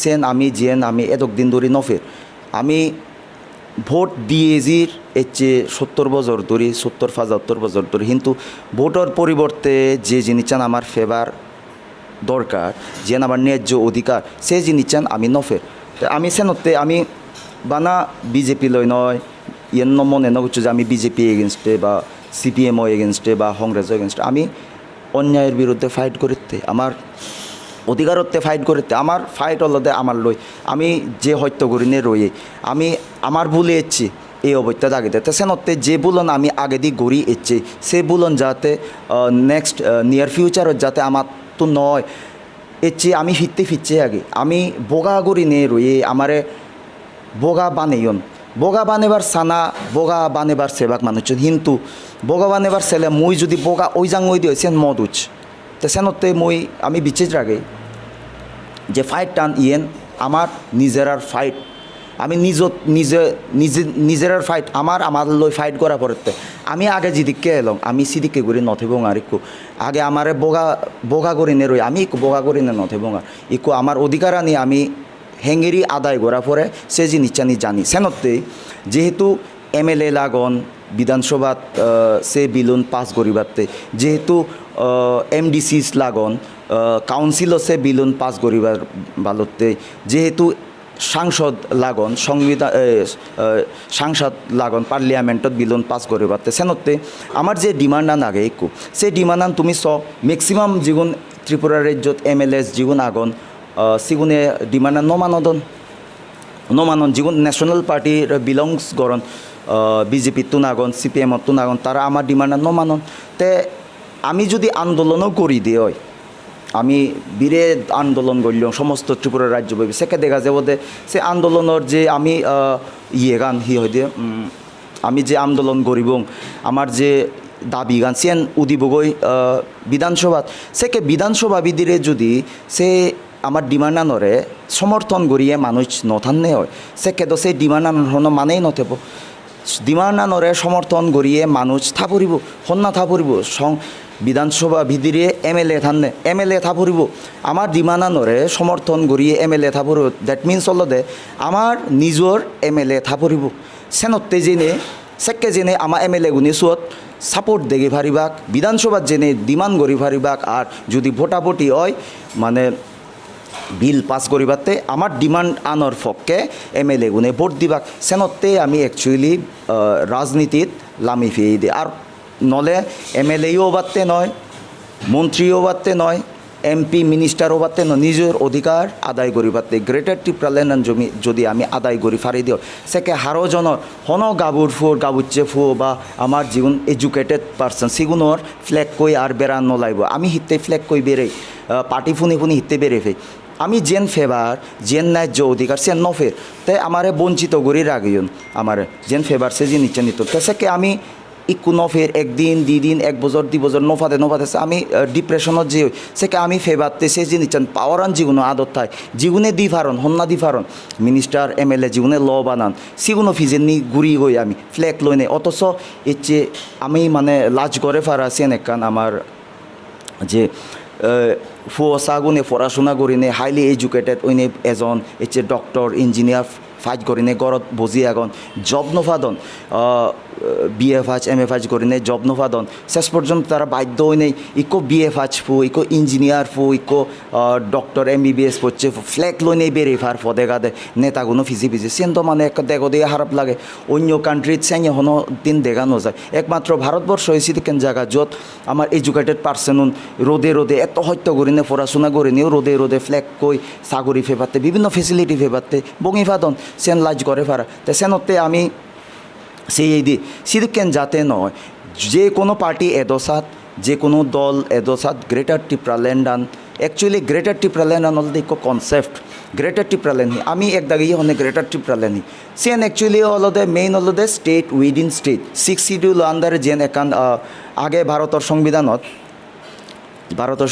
সেন আমি আমি এতক দিন ধরে নফের আমি ভোট দিয়েজির এর চেয়ে 70 বছর ধরে 70-75 বছর ধরে কিন্তু ভোটের পরিবর্তে যে জিনিস আমার ফেভার দরকার যে আমার ন্যায্য অধিকার সেই জিনিস আমি নফের আমি সেনতে আমি বানা বিজেপি লই নয় মনে নগছে যে আমি বিজেপি এগেনস্টে বা সিপিএমও এগেনস্টে বা কংগ্রেস এগেনস্টে আমি অন্যায়ের বিরুদ্ধে ফাইট করতে আমার অধিকারত্বে ফাইট করতে আমার ফাইট হলদে আমার লই আমি যে হত্য করিনে রয়ে আমি আমার ভুলে এসছি এই অবস্থা দাগিতে তো সেনতে যে বুলন আমি আগে দিয়ে গড়ি এসছি সে বুলন যাতে নেক্সট নিয়ার ফিউচারত যাতে আমার তো নয় এসছি আমি ফিরছে আগে আমি বোগা গড়ি নিয়ে রয়ে আমারে বোগা বানেয়ন বোগা বানেবার সানা বোগা বানেবার সেবাক মানুষ কিন্তু বোগা বানেবার ছেলে মুই যদি বোগা ওই জাং ওই দিয়ে সেন মদ উচ তো সেনতে মুই আমি বিচেজ রাগে যে ফাইট টান আমার নিজেরার ফাইট আমি নিজেরার ফাইট আমার লই ফাইট করা পড়তে আমি আগে যেদিকে এলাম আমি সিদিকে করি নথেবং আর একটু আগে আমারে বোগা করি নে রই আমি একটু বোগা করি নে নথেবং আর একটু আমার অধিকার আনি আমি হেঙ্গেরি আদায় করা পরে সে জিনিস জানি সেনতে যেহেতু এমএলএ লাগন বিধানসভাত সে বিলুন পাস করিবাতে যেহেতু এমডিসিস লাগন কাউন্সিলও সে বিলুন পাস করিবার বালতে যেহেতু সাংসদ লাগন সাংসদ লাগন পার্লিয়ামেন্টত বিলুন পাস করিবাতে সেনতে আমার যে ডিমান্ড আন আগে একটু সেই ডিমান্ড আন তুমি ম্যাক্সিমাম যেগুন ত্রিপুরা রাজ্যত এমএলএস যেগুন আগন সিগুনে ডিমান্ড নমানন যেগুন ন্যাশনাল পার্টির বিলংস করন বিজেপির তো নাগন সিপিএমত তো নাগন তারা আমার ডিমান্ড নমানন তে আমি যদি আন্দোলনও করি দিয়ে হয় আমি বিরেদ আন্দোলন করলাম সমস্ত ত্রিপুরা রাজ্যব্যাপী সেকে দেখা যাব যে সে আন্দোলনের যে আমি গান হয় দিয়ে আমি যে আন্দোলন করিব আমার যে দাবি গান সেন উদিবগৈ বিধানসভাত সেকে বিধানসভা বিধিরে যদি সে আমার ডিমান্ড আনরে সমর্থন করিয়ে মানুষ নথান্নে হয় সেকে তো সেই ডিমান্ড আনর মানেই নথেব ডিমান্ড আনরে সমর্থন করিয়ে মানুষ থাপরিব হন্যা থাপরিব বিধানসভা ভিদিরে এমএলএ থাপরিব আমার ডিমান্ড আনরে সমর্থন করিয়ে এমএলএ থাপরিব দ্যাট মিনস হলদে আমার নিজর এমএলএ থাপরিব সেনতে জেনে সেকে জেনে আমার এমএলএ গুনি সুত সাপোর্ট দেখি ফারিবাক বিধানসভার জেনে ডিমান্ড করি ফারিবাক আর যদি ভোটাভুটি হয় মানে বিল পাস করিবাতে আমার ডিমান্ড আনর পক্ষে এমএলএ গুনে ভোট দিবাক সেনতে আমি অ্যাকচুয়ালি রাজনীতিত লামি ফিয়ে দিই আর নলে এমএলএও বাড়তে নয় মন্ত্রীও বাড়তে নয় এমপি মিনিস্টার হবাতে নিজের অধিকার আদায় করি পাতে গ্রেটার টিপ্রাল্যান্ড জমি যদি আমি আদায় করি ফারি দিও সেকে হারো জনের হন গাবুর ফু গাবুচ্ছে ফু বা আমার জীবন এডুকেটেড পার্সন সেগুলোর ফ্ল্যাগ কই আর বেড়ান নলাইব আমি হিতে ফ্ল্যাগ কই বেড়ে পার্টি ফুনি ফুনি হিতে বেড়ে ফেই আমি জেন ফেভার জেন ন্যায্য অধিকার সে নফের তাই আমারে বঞ্চিত করি রাগিয়ন আমার জেন ফেভার সে যে নিচে নিত সেকে আমি ইকু নফের একদিন দিন 1 বছর 2 বছর নফাতে আমি ডিপ্রেশনত যে সেকে আমি ফেভারতে সে যে নিচ্ছেন পাওয়ারান জীবন আদত থাই জীবনে দি ফারণ হন্না দি ফারণ মিনিস্টার MLA জীবনে ল বানান সিগুনো ফিজেননি ঘুরি গই আমি ফ্ল্যাগ লই নেই অথচ এর চেয়ে আমি মানে লাজ করে ফারা সেন একান আমার যে ফুয়াগুনে পড়াশোনা করিনে হাইলি এডুকেটেড ওইনে এজন এর ডক্টর ইঞ্জিনিয়ার ফাইজ করিনে গরত বজি আগন জব নফাদন BA ফাজ MA ফাজ করিনে জব নফাদন শেষ পর্যন্ত তারা বাধ্য হইনে ইকো BA ফাজ ফু ইকো ইঞ্জিনিয়ার ফু ইকো ডক্টর MBBS পড়ছে ফ্ল্যাগ লই নেই বেড়ে ফার ফদে গাদে নেতাগুলো ফিজি সেন তো মানে একটা দেখো দিয়ে খারাপ লাগে অন্য কান্ট্রির চাইয়ে হনো দিন দেখানো যায় একমাত্র ভারতবর্ষ হয়েছে কেন জায়গা যত আমার এডুকেটেড পার্সন রোদে রোদে এত হত্যা করিনে পড়াশোনা করিনিও রোদে রোদে ফ্ল্যাগ কই সাগরি ফেপাতে বিভিন্ন ফেসিলিটি ফেপাতে বঙি ফাদন সেন লাজ করে ফারা তো সেনতে আমি সেই এই দিয়ে শুধু কেন যাতে নয় যে কোনো পার্টি এদোসাত যে কোনো দল এদোসাত গ্রেটার টিপ্রাল্যান্ড আন অ্যাকচুয়ালি গ্রেটার টিপ্রাল্যান্ড আন অলরেডি ইকো কনসেপ্ট গ্রেটার টিপ্রাল্যান্ড আমি এক দাগে হনে গ্রেটার টিপ্রাল্যান্ড সেন অ্যাকচুয়ালি অলদে মেইন অলদে স্টেট উইদিন স্টেট 6 শিডিউল আন্ডারে যেন একান আগে ভারতের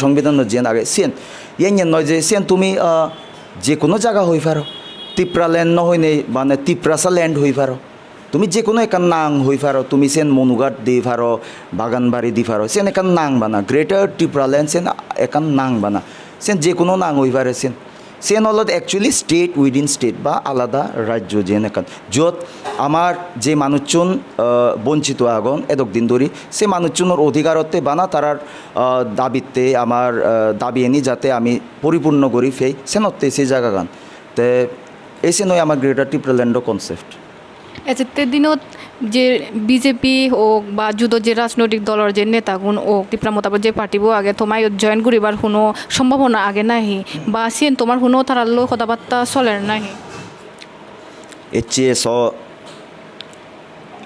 সংবিধানত যেন আগে সেন ইয়েন নয় যে সেন তুমি যে কোনো জায়গা হই পারো টিপ্রাল্যান্ড নহই নেই মানে টিপ্রাসা ল্যান্ড হই পারো তুমি যে কোনো একান নাং হই পারো তুমি সেন মনুঘাট দি পারো বাগানবাড়ি দি পারো সেন একান নাং বানা গ্রেটার টিপ্রাল্যান্ড সেন একান নাং বানা সেন যে কোনো নাং হই পারে সেন হল অ্যাকচুয়ালি স্টেট উইদিন স্টেট বা আলাদা রাজ্য যেন একান যত আমার যে মানুষজন বঞ্চিত আগন এদক দিন ধরি সে মানুষজনের অধিকারতে বানা তারার দাবিতে আমার দাবি এনি যাতে আমি পরিপূর্ণ করি ফেই সেনতে সেই জায়গা গান তে এসে নয় আমার গ্রেটার টিপ্রাল্যান্ড কনসেপ্ট এতে দিনত যে বিজেপি হোক বা যুদ্ধ যে রাজনৈতিক দলের যে নেতাগুণ ও টিপ্রা মোতাবেক যে পার্টিব আগে তোমায় জয়েন করিবার কোনো সম্ভাবনা আগে নাহি বা সিন তোমার কোনো তারার লোক কথাবার্তা চলের নাহি এর চেয়ে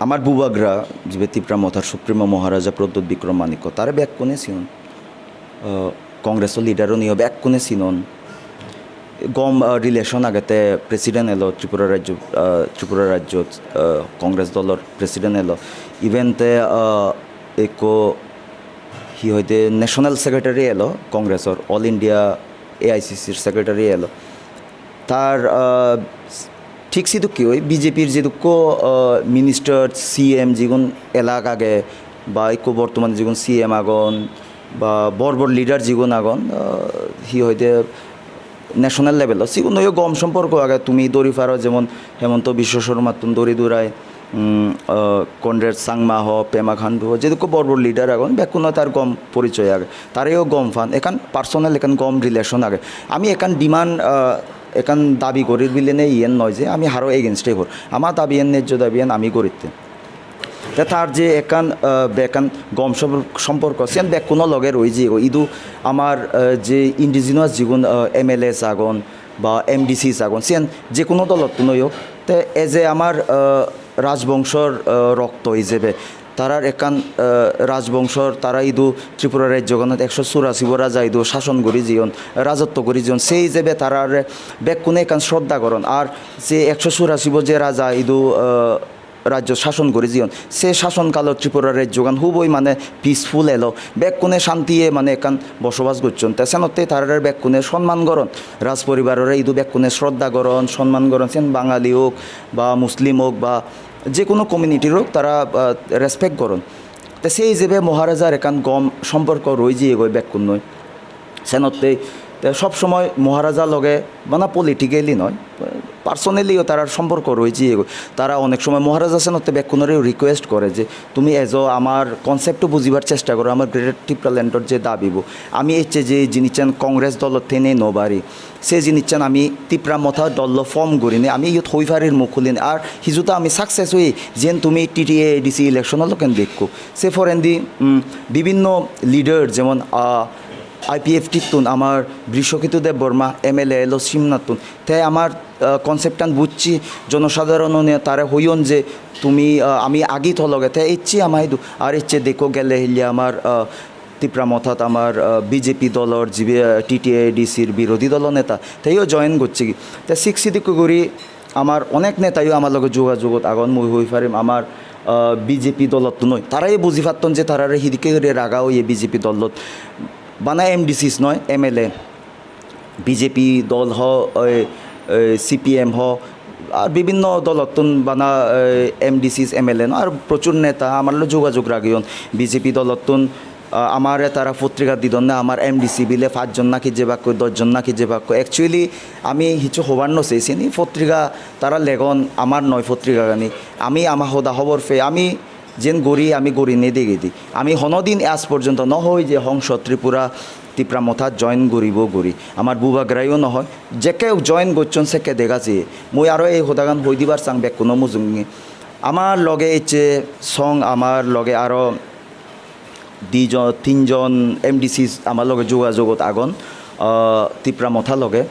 আমার বুবাগ্রা যে ত্রিপুরা মথার সুপ্রিমো মহারাজা প্রদ্যোৎ বিক্রম মানিক্য তারা ব্যাক কোনে সিনন কংগ্রেসের লিডারও নিয়ে ব্যাক কোনে সিনন গম রিলেশন আগতে প্রেসিডেন্ট এলো ত্রিপুরা রাজ্য কংগ্রেস দলের প্রেসিডেন্ট এলো ইভেন্টে একো হি হইতে ন্যাশনাল সেক্রেটারি এলো কংগ্রেসর অল ইন্ডিয়া AICCর সেক্রেটারি এলো তার ঠিক সিদুক কি ওই বিজেপির যেদুক মিনিস্টার CM যেগুন এলাক আগে বা একো বর্তমানে যেগুন CM আগন বা বড় লিডার যেগুন আগন হি হইতে ন্যাশনাল লেভেল সেগুলো গম সম্পর্ক আগে তুমি দড়ি ফারো যেমন হেমন্ত বিশ্ব শর্মা তুমি দড়ি দৌড়ায় কনরেড সাংমা হ পেমা খান্ডু যেহেতু বড় লিডার এখন বেকুনো তার গম পরিচয় আগে তারেও গম ফান এখান পার্সোনাল এখান গম রিলেশন আগে আমি এখান ডিমান্ড এখান দাবি করির বিলেনে ইয়েন নয় যে আমি হারো এগেনস্টে কর আমার দাবি এন ন্যায্য দাবি এন আমি করিতে তার যে একান বেকান গম সম্পর্ক সেন ব্যাক কোনো লগের ওই যে ইদু আমার যে ইন্ডিজিনাস জীবন MLAs আগন বা MDCs আগন সেন যে কোনো দলত নয় তে এজ এ আমার রাজবংশর রক্ত হিসেবে তারার একান রাজবংশর তারা ইদু ত্রিপুরা রাজ্যগণত 184 রাজা ইদু শাসন করি জীবন রাজত্ব করি জীবন সেই হিসেবে তারার ব্যাক কোনো একান শ্রদ্ধা করন আর যে 184 যে রাজা ইদু রাজ্য শাসন করে জীবন সে শাসনকাল ত্রিপুরা রাজ্যগান হুবই মানে পিসফুল এলো ব্যাকুনে শান্তিয়ে মানে একান বসবাস করছেন তেসেনতে তার ব্যাকুনে সম্মান করন রাজ পরিবারের ইদু ব্যাকুনে শ্রদ্ধা করন সম্মান করন সেন বাঙালি হোক বা মুসলিম হোক বা যে কোনো কমিউনিটির হোক তারা রেসপেক্ট করন তো সেই হিসেবে মহারাজার একান গম সম্পর্ক রয়ে যে এগোয় ব্যাকুন নয় সেনতে সবসময় মহারাজা লগে মানে পলিটিক্যালি নয় পার্সোনালিও তার সম্পর্ক রয়েছে তারা অনেক সময় মহারাজা সেনতে ব্যাকুনেরও রিকোয়েস্ট করে যে তুমি আমার কনসেপ্টও বুঝিবার চেষ্টা করো আমার গ্রেটার টিপ্রাল্যান্ডর যে দাবিব আমি এসছে যে জিনিসচান কংগ্রেস দলত থেনে নবারি সে জিনিসচান আমি ত্রিপুরা মথা দল ফর্ম করিনি আমি ইয়ত হইফারির মুখ খুলিনি আর হিজুতা আমি সাকসেস হই যেন তুমি TTA ADC ইলেকশন কেন দেখো সে ফরেন দি বিভিন্ন লিডার যেমন IPFT তুন আমার বৃষকিতু দেব বর্মা MLA এলো শিমনাথ তাই আমার কনসেপ্টান বুঝছি জনসাধারণ তারা হইন যে তুমি আমি আগি থলগে তাই ইচ্ছি আমাই আর ইচ্ছে দেখো গেলে হিলে আমার ত্রিপুরা মথাত আমার বিজেপি দলর যে TTIDCর বিরোধী দল নেতা তাইও জয়েন করছে কি তাই শিক্ষিত করি আমার অনেক নেতাইও আমার লগে যোগাযোগত আগন মই হই পারিম আমার বিজেপি দলত নয় তারাই বুঝি পারতন যে তারা হিদিকে রাগা হয়ে বিজেপি দলত বানা MDCs নয় MLA বিজেপি দল CPM আর বিভিন্ন দলতন বানা MDCs MLA আর প্রচুর নেতা আমার যোগাযোগ রাখিয়ন বিজেপি দলতন আমার তারা পত্রিকা দিদন না আমার MDC বিলে 5 জন নাকি যে বাক্য 10 জন নাকি যে বাক্য অ্যাকচুয়ালি আমি কিছু হবার নচেছি নি পত্রিকা তারা লেগন আমার নয় পত্রিকা গানি আমি আমার সদা খবর ফে আমি যেন আমি গড়ি নেদিকে দিই আমি হনদিন আজ পর্যন্ত নহয় যে সংসদ ত্রিপুরা মথাত জয়েন করিব আমার বুবাগ্রাইও নহয় যেকে জয়েন করছেন সেকে দেখা যে মই আরও এই সদাগান হই দিবার চাং বেক কোনো মুজুঙি আমার লগে ইচ্ছে সং আমার লগে আরও 3জন MDCs আমার লগে যোগাযোগত আগন ত্রিপুরা মথা লগে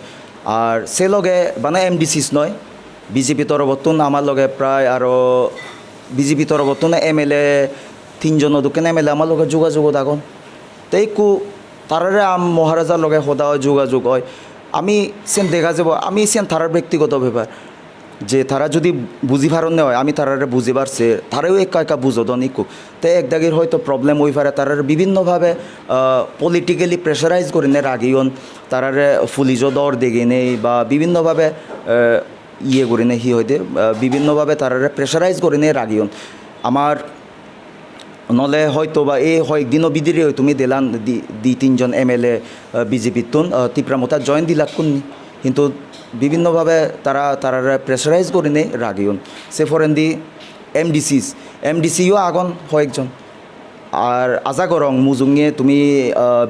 আর সে লগে মানে MDCs নয় বিজেপি তরফতুন আমার লগে প্রায় আরও বিজেপি তরফতুন MLA 3জন দোকান MLA আমার লগে যোগাযোগত আগন তাই তারারে মহারাজার লগে সদা যোগাযোগ হয় আমি সেন দেখা যাব আমি সেন তারার ব্যক্তিগত ব্যাপার যে তারা যদি বুঝি পারনে হয় আমি তারারে বুঝি পারছে তারাও একা বুঝোদন ইকু তাই একদাগির হয়তো প্রবলেম হয়ে পারে তারার বিভিন্নভাবে পলিটিক্যালি প্রেশারাইজ করে নে রাগিয়ন তারারে পুলিশও দর দেখে নেই বা বিভিন্নভাবে ইয়ে করে নে হইতে বিভিন্নভাবে তারারে প্রেশারাইজ করে নে রাগিয়ন আমার নলে হয়তো বা এই কয়েকদিনও বিদিরে হয় তুমি দিলান 2-3জন MLA বিজেপির তুন ত্রিপুরা মথা জয়েন দিলাক কোননি কিন্তু বিভিন্নভাবে তারা প্রেশারাইজ করে নেই রাগিয়ন সে ফরেন দি MDCও আগন কয়েকজন আর আজা করং মুজুঙে তুমি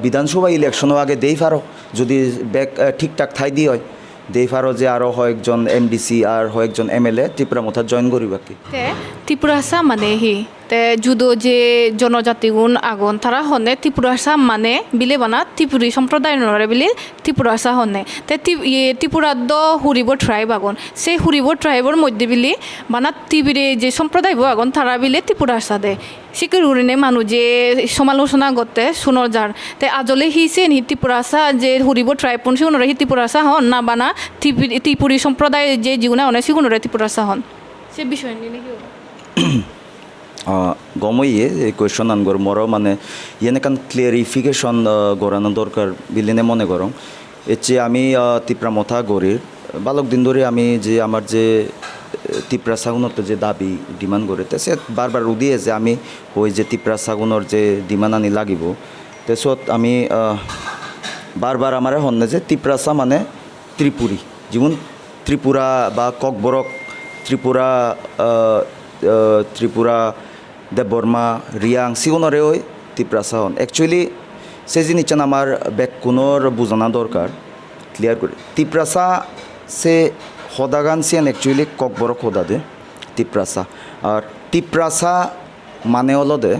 বিধানসভা ইলেকশনও আগে দেই পারো যদি ব্যাক ঠিকঠাক ঠাই দি হয় দেই পারো যে আরও কয়েকজন MDC আর কয়েকজন MLA ত্রিপুরা মথা জয়েন করিবা কি ত্রিপুরাসা মানে তে যুদো যে জনজাতি গুণ আগন তারা হনে ত্রিপুরাসা মানে বিলে বানা ত্রিপুরী সম্প্রদায় নরে বিলে ত্রিপুরাসা হনে তে ত্রিপুরাদ্দ হুরিব ট্রাইব আগন সেই হুরিব ট্রাইবর মধ্যে বিলি বানা ত্রিপুরে যে সম্প্রদায় আগন তারা বিলে ত্রিপুরাসা দে শিকির হুরিনে মানুষ যে সমালোচনা করতে শুনর যার তে আজলে হিসে নি ত্রিপুরাসা যে হুরিব ট্রাইব পুন সিগুনরে হি ত্রিপুরাসা হন না বানা ত্রিপুরী সম্প্রদায় যে জীবনে অনেক সিগুনরে ত্রিপুরাসা হন সে বিষয় নিয়ে কি গমইয়ে এই কোয়েশন আনগর মরো মানে ইয়েনেকান ক্লিয়ারিফিকেশন গড়ানো দরকার বিলিনে মনে করং এর চেয়ে আমি ত্রিপুরা মথা গড়ির বালক দিন ধরে আমি যে আমার যে ত্রিপুরা সাগুনত যে দাবি ডিমান্ড করে সে বারবার উদিয়ে যে আমি ওই যে ত্রিপুরা সাগুনের যে ডিমান্ড আনি লাগিব তেসত আমি বারবার আমার হন্নে যে ত্রিপুরাসা মানে ত্রিপুরী যেমন ত্রিপুরা বা ককবরক ত্রিপুরা দেববর্মা রিয়াং সিগুনরে ওই ত্রিপুরাসা হন অ্যাকচুয়ালি সে জিনিসটা আমার ব্যাকুণর বোঝানো দরকার ক্লিয়ার করে ত্রিপুরাসা সে সদাগান সিয়ান অ্যাকচুয়ালি ককবরক সদা দে ত্রিপুরাসা আর ত্রিপুরাসা মানে হলো দে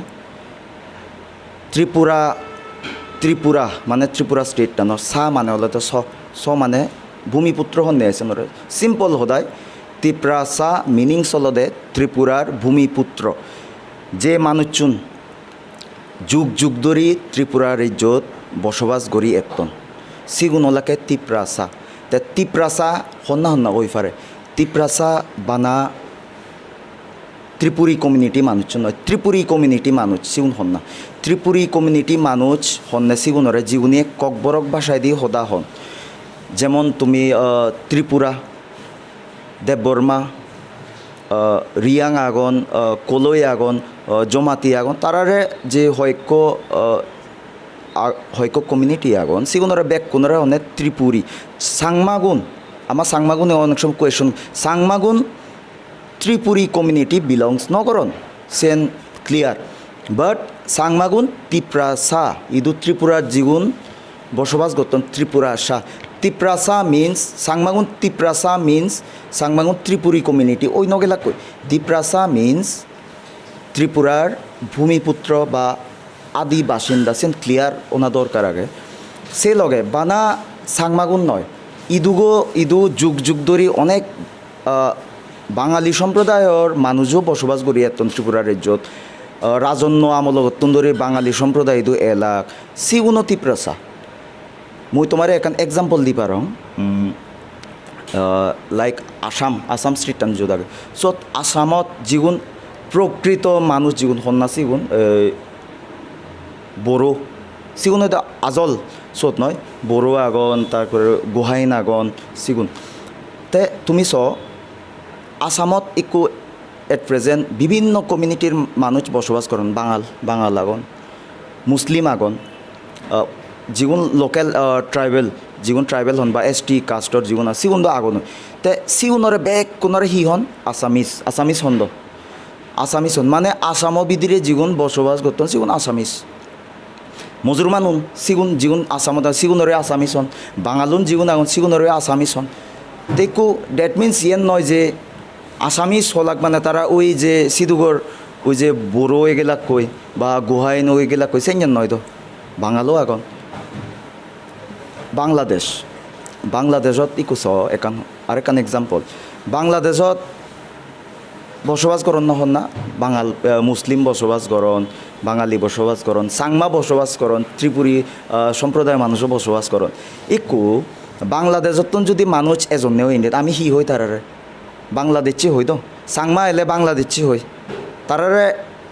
ত্রিপুরা মানে ত্রিপুরা স্টেটটা ন সা মানে হলো তো স মানে ভূমিপুত্র হন নিয়েছে নরে সিম্পল সদায় ত্রিপুরাসা মিনিংস হলো দে ত্রিপুরার ভূমিপুত্র যে মানুষজন যুগ ধরি ত্রিপুরা রাজ্যত বসবাস করি এতন সিগুনলাকে ত্রিপুরাসা তে ত্রিপুরাসা হন্না ওই পারে ত্রিপুরাসা বানা ত্রিপুরী কমিউনিটি মানুষ নয় ত্রিপুরী কমিউনিটি মানুষ সিগুন হন্না ত্রিপুরী কমিউনিটি মানুষ হন্নে সিগুনরে জীবনী ককবরক ভাষায় দিয়ে সদা হন যেমন তুমি ত্রিপুরা দেববর্মা রিয়াং আগন কলই আগন জমাতি আগন তারারে যে হয়ক কমিউনিটি আগন সিগুনরে ব্যাক কোনরে অনেক ত্রিপুরী সাংমাগুন আমার সাংমাগুনে অনেক সময় কোয়েশন সাংমাগুন ত্রিপুরী কমিউনিটি বিলংস নগরন সেন ক্লিয়ার বাট সাংমাগুন ত্রিপুরাসা ইদু ত্রিপুরার জীবন বসবাস করতেন ত্রিপুরাসা ত্রিপুরাসা মিন্স সাংমাগুন ত্রিপুরাসা মিন্স সাংমাগুন ত্রিপুরী কমিউনিটি ওই নগেলা কই ত্রিপুরাসা মিন্স ত্রিপুরার ভূমিপুত্র বা আদি বাসিন্দা সেন ক্লিয়ার ওনা দরকার আগে সে লগে বানা সাংমাগুন নয় ইদু যুগ যুগ ধরে অনেক বাঙালি সম্প্রদায়ের মানুষও বসবাস করি এত ত্রিপুরা রাজ্যত রাজন্য আমলগত্তন ধরে বাঙালি সম্প্রদায় ইদু এলাক সিগুনো তিপ্রাসা মই তোমার এখন এক্সাম্পল দি পারং লাইক আসাম স্ট্রিটান যুদাগে সো আসামত যিগুন প্রকৃত মানুষ যিগুন সন্না সিগুন বড়ো সিগুন এটা আজল চত নয় বড়ো আগন তারপরে গোহাইন আগন সিগুন তে তুমি আসামত একো এট প্রেজেন্ট বিভিন্ন কমিউনিটির মানুষ বসবাস করেন বাঙাল আগন মুসলিম আগন যিগুন লোকেল ট্রাইবেল হন বা ST কাস্টর যিগুন আছে সিগুন আগন তে সিগুনরে বেগ কোনরে হি হন আসামিস হন আসামিস হন মানে আসাম বিদিরে যিগুন বসবাস করতেন সিগুন আসামিস মজুরমান হন সিগুন যিগুন আসামত সিগুনরে আসামিস হন বাঙালুন যিগুন আগন সিগুনরে আসামিস হন দেখো ডেট মিনস ইয়েন নয় যে আসামিস হলাক মানে তারা ওই যে সিদুগর ওই যে বড়ো এগেলাক কই বা গোহাইন ওইগেলাক কই সেঞ্জন নয় তো বাঙালও আগন বাংলাদেশত ইকুস আরেকান এক্সাম্পল বাংলাদেশত বসবাস করন নহন না মুসলিম বসবাস করন বাঙালি বসবাস করন সাংমা বসবাস করন ত্রিপুরী সম্প্রদায়ের মানুষও বসবাস করন একু বাংলাদেশত যদি মানুষ এজনেও ইন্ডিয়াত আমি হি হই তারারে বাংলাদেশি হই তো সাংমা এলে বাংলাদেশি হই তারারে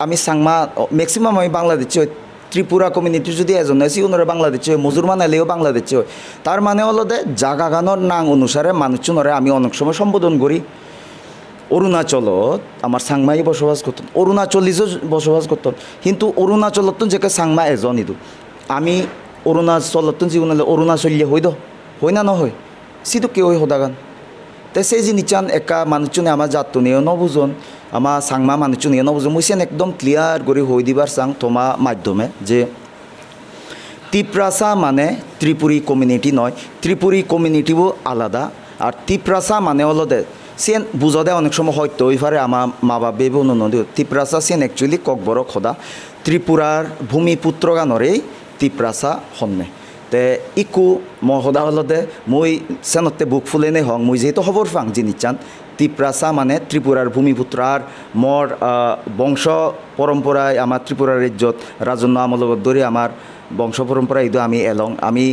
আমি সাংমা ম্যাক্সিমাম আমি বাংলাদেশি হই ত্রিপুরা কমিউনিটি যদি এজন হয় সিগুনরে বাংলাদেশি হয় মুজুরমান এলেও বাংলাদেশি হয় তার মানে হলো যে জাগাগানোর নাং অনুসারে মানুষজনরে আমি অনেক সময় সম্বোধন করি অরুণাচলত আমার সাংমাই বসবাস করতেন অরুণাচলিজও বসবাস করতেন কিন্তু অরুণাচলত যে সাংমা এজন ইদু আমি অরুণাচলত যিগুন অরুণাচলীয় হই না নহয় সিটো কেউ সদাগান তে সেই জিনিসান একা মানুষজনে আমার জাতটো নিয়েও নবুজন আমার সাংমা মানুষজন নিয়ে নবুজন মই সেন একদম ক্লিয়ার করে হই দিবার চাং তোমা মাধ্যমে যে তিপ্রাসা মানে ত্রিপুরী কমিউনিটি নয় ত্রিপুরী কমিউনিটিও আলাদা আর তিপ্রাসা মানে হলো দে সেন বুঝাদে অনেক সময় হয়তো ওই পারে আমার মা বাবা অনুনদী তিপ্রাসা সেন একচুয়ালি ককবর খোদা ত্রিপুরার ভূমিপুত্র গানরেই তিপ্রাসা হন্নে তে ইকু মহদা হলো দে মই সেনতে বুক ফুলেনে হং মই যেহেতু খবর পাং জিনিসান তিপ্রাসা মানে ত্রিপুরার ভূমিপুত্র আর মোর বংশ পরম্পরায় আমার ত্রিপুরা রাজ্যত রাজন্য আমলগত ধরে আমার বংশ পরম্পরা ইদু আমি এলং আমি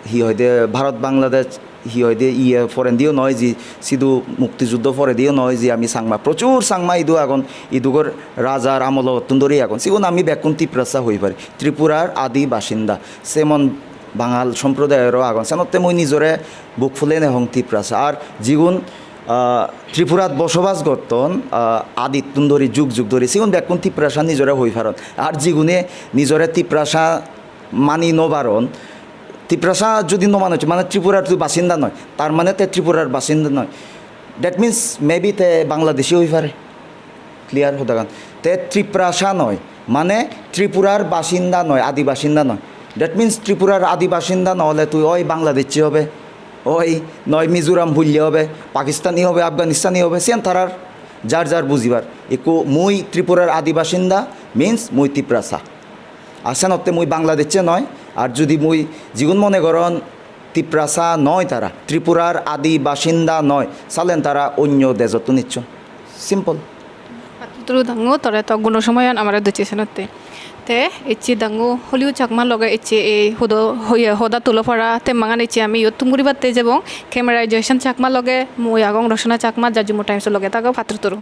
হি হয়দে ভারত বাংলাদেশ হি হয়দে ফরেন দিও নয় যে সিধু মুক্তিযুদ্ধ ফরে দিও নয় যে আমি সাংমা প্রচুর সাংমা ইদু আগন ইদুগর রাজার আমলগত ধরেই আগন সিগুন আমি বেকুন তিপ্রাসা হই পারি ত্রিপুরার আদি বাসিন্দা সেমন বাঙাল সম্প্রদায়েরও আগন সেনতে মই নিজরে বুক ফুলে নেহং তিপ্রাসা আর যিগুন ত্রিপুরাত বসবাস করতন আদিত্যন ধরে যুগ ধরে সিগুন বেকুন তিপ্রাসা নিজরে হই পারন আর যিগুনে নিজরে তিপ্রাসা মানি নবারণ তিপ্রাসা যদি নমানো মানে ত্রিপুরার বাসিন্দা নয় তার মানে তে ত্রিপুরার বাসিন্দা নয় দ্যাট মিন্স মেবি তে বাংলাদেশি হই পারে ক্লিয়ার হদাগান তে ত্রিপ্রাসা নয় মানে ত্রিপুরার বাসিন্দা নয় আদি বাসিন্দা নয় দ্যাট মিন্স ত্রিপুরার আদি বাসিন্দা নহলে তুই ওই বাংলাদেশি হবে ওই নয় মিজোরাম ভুললে হবে পাকিস্তানি হবে আফগানিস্তানি হবে সেন তারার যার বুঝিবার একু মুই ত্রিপুরার আদি বাসিন্দা মিন্স মুই তিপ্রাসা আসেনতে মুই বাংলাদেশে নয় আর যদি মুই যিগুন মনে করন তিপ্রাসা নয় তারা ত্রিপুরার আদি বাসিন্দা নয় চালেন তারা অন্য দেশত নিচ্ছ সিম্পল তোর দাঙ্গো তরে তো গুণ সময় আমার দুচেছেনতে তে ইচ্ছি দাঙ্গো হলিও চাকমা লগে ইচ্ছে এই হদা তুলো পড়া তে মাঙান ইচ্ছে আমি ইয়ত তুমগুড়ি বাদতে যাব ক্যামেরাইজেশন চাকমা লগে মই আগং রচনা চাকমা জাজুমো টাইমস লগে তাকে পাত্র তোর